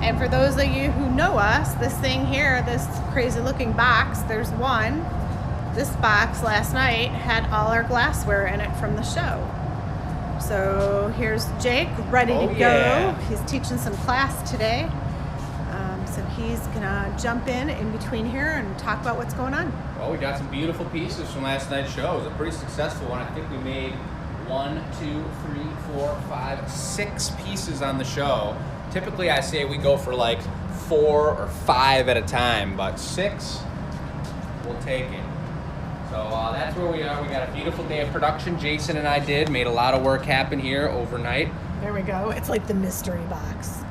And for those of you who know us, this thing here, this crazy looking box, there's one. This box last night had all our glassware in it from the show. So here's Jake ready to go. Yeah. He's teaching some class today. So he's gonna jump in between here and talk about what's going on. Well, we got some beautiful pieces from last night's show. It was a pretty successful one. I think we made 1, 2, 3, 4, 5, 6 pieces on the show. Typically, I say we go for like 4 or 5 at a time, but 6, we'll take it. So that's where we are. We got a beautiful day of production. Jason and I made a lot of work happen here overnight. There we go. It's like the mystery box.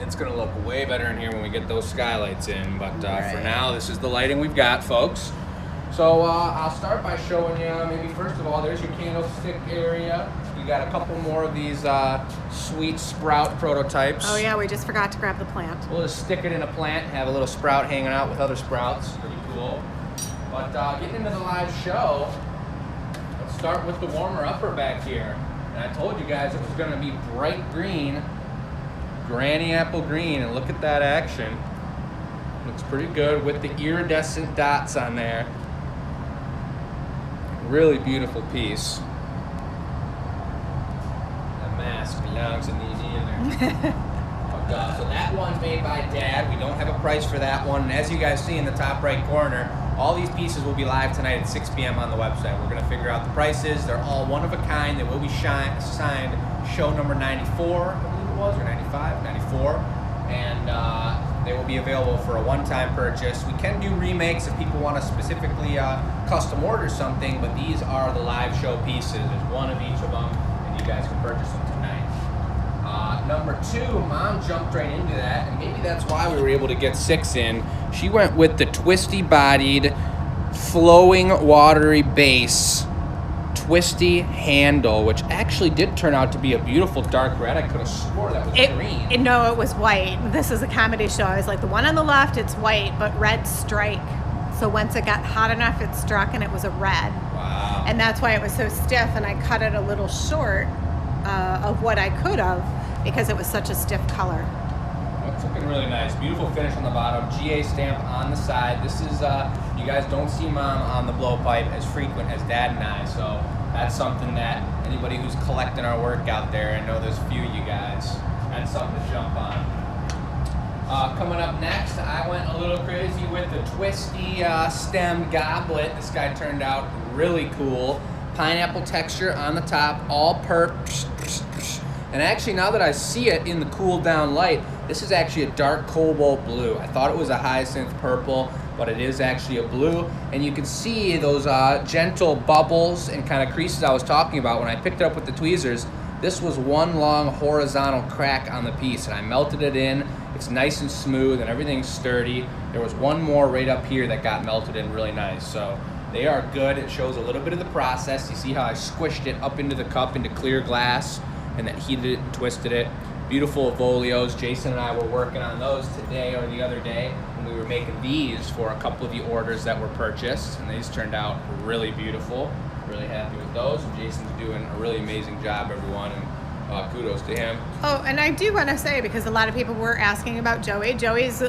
It's gonna look way better in here when we get those skylights in, but Right. for now, this is the lighting we've got, folks. So I'll start by showing you, maybe first of all, there's your candlestick area. You got a couple more of these sweet sprout prototypes. Oh yeah, we just forgot to grab the plant. We'll just stick it in a plant, have a little sprout hanging out with other sprouts. Pretty cool. But getting into the live show, let's start with the warmer upper back here. And I told you guys it was gonna be bright green. Granny apple green, and look at that action. Looks pretty good with the iridescent dots on there. Really beautiful piece. That mask belongs in the annealer. So that one made by Dad. We don't have a price for that one. And as you guys see in the top right corner, all these pieces will be live tonight at 6 p.m. on the website. We're gonna figure out the prices. They're all one of a kind. They will be signed show number 94. Was or 95, 94, and they will be available for a one-time purchase. We can do remakes if people want to specifically custom order something, but these are the live show pieces. There's one of each of them, and you guys can purchase them tonight. Number 2, Mom jumped right into that, and maybe that's why we were able to get 6 in. She went with the twisty-bodied, flowing, watery base twisty handle, which actually did turn out to be a beautiful dark red. I could have swore that was green. No, it was white. This is a comedy show. I was like, the one on the left, it's white, but red strike. So once it got hot enough, it struck and it was a red. Wow. And that's why it was so stiff, and I cut it a little short of what I could have because it was such a stiff color. It's looking really nice. Beautiful finish on the bottom. GA stamp on the side. This is, you guys don't see Mom on the blowpipe as frequent as Dad and I, so that's something that anybody who's collecting our work out there, I know there's a few of you guys, that's something to jump on. Coming up next, I went a little crazy with the twisty stemmed goblet. This guy turned out really cool. Pineapple texture on the top, all perp. And actually, now that I see it in the cool down light, this is actually a dark cobalt blue. I thought it was a hyacinth purple, but it is actually a blue. And you can see those gentle bubbles and kind of creases I was talking about when I picked it up with the tweezers. This was one long horizontal crack on the piece, and I melted it in. It's nice and smooth, and everything's sturdy. There was one more right up here that got melted in really nice. So they are good. It shows a little bit of the process. You see how I squished it up into the cup, into clear glass, and then heated it and twisted it. Beautiful Volios. Jason and I were working on those today or the other day, and we were making these for a couple of the orders that were purchased, and these turned out really beautiful. Really happy with those. And Jason's doing a really amazing job, everyone, and kudos to him. Oh, and I do want to say, because a lot of people were asking about Joey. Joey's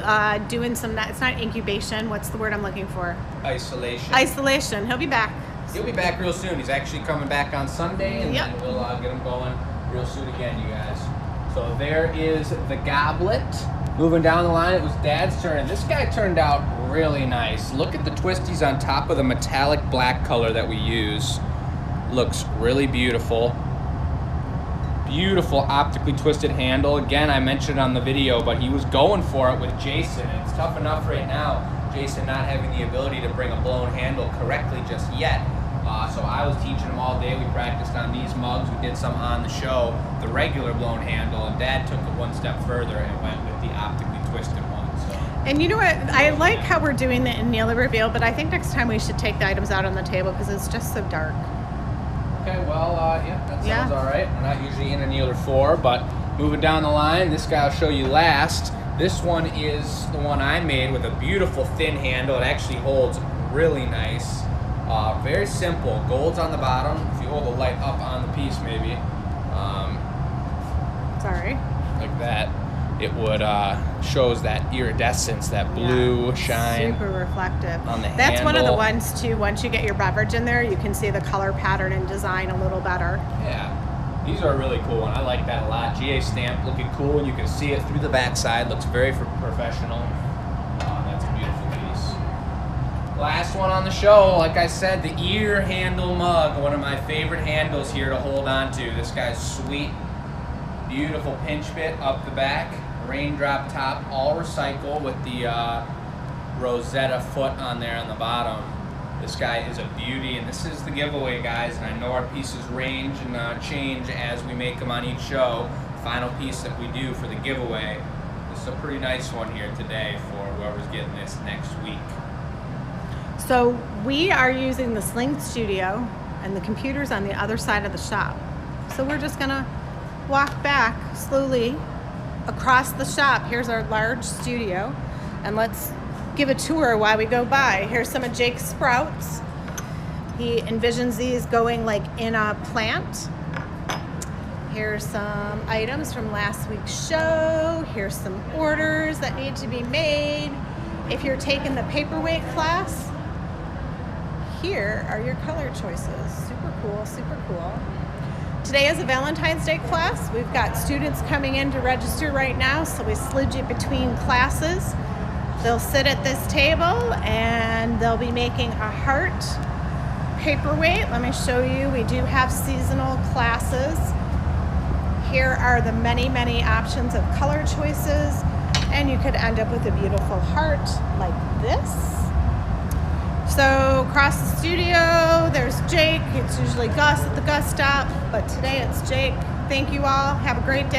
doing some, it's not incubation, what's the word I'm looking for? Isolation. Isolation. He'll be back. He'll be back real soon. He's actually coming back on Sunday, and then we'll get him going real soon again, you guys. So there is the goblet. Moving down the line, it was Dad's turn. This guy turned out really nice. Look at the twisties on top of the metallic black color that we use. Looks really beautiful. Beautiful optically twisted handle. Again, I mentioned it on the video, but he was going for it with Jason. And it's tough enough right now, Jason not having the ability to bring a blown handle correctly just yet. So I was teaching him all day. We practiced on these mugs. We did some on the show, the regular blown handle, and Dad took it one step further and went with the optically twisted one. So. And you know what? I like how we're doing the annealer reveal, but I think next time we should take the items out on the table because it's just so dark. Okay, well, yeah, that sounds all right. We're not usually in annealer 4, but moving down the line, this guy I'll show you last. This one is the one I made with a beautiful thin handle. It actually holds really nice. Very simple. Gold's on the bottom. If you hold the light up on the piece, maybe. Sorry. Like that. it would shows that iridescence, that blue shine. Super reflective. On the That's one of the handle. ones too. Once you get your beverage in there, you can see the color pattern and design a little better. Yeah, these are a really cool one. I like that a lot. GA stamp, looking cool. You can see it through the backside. Looks very professional. That's a beautiful piece. Last one on the show, like I said, the ear handle mug. One of my favorite handles here to hold on to. This guy's sweet. Beautiful pinch bit up the back. Raindrop top, all recycle with the Rosetta foot on there on the bottom. This guy is a beauty, and this is the giveaway, guys. And I know our pieces range and change as we make them on each show. Final piece that we do for the giveaway. This is a pretty nice one here today for whoever's getting this next week. So we are using the Sling Studio, and the computer's on the other side of the shop. So we're just gonna walk back slowly across the shop. Here's our large studio, and let's give a tour while we go by. Here's some of Jake's sprouts. He envisions these going like in a plant. Here's some items from last week's show. Here's some orders that need to be made. If you're taking the paperweight class, here are your color choices. Super cool, super cool. Today is a Valentine's Day class. We've got students coming in to register right now, so we slid you between classes. They'll sit at this table and they'll be making a heart paperweight. Let me show you. We do have seasonal classes. Here are the many, many options of color choices, and you could end up with a beautiful heart like this. So across the studio, there's Jake. It's usually Gus at the Gus stop, but today it's Jake. Thank you all. Have a great day.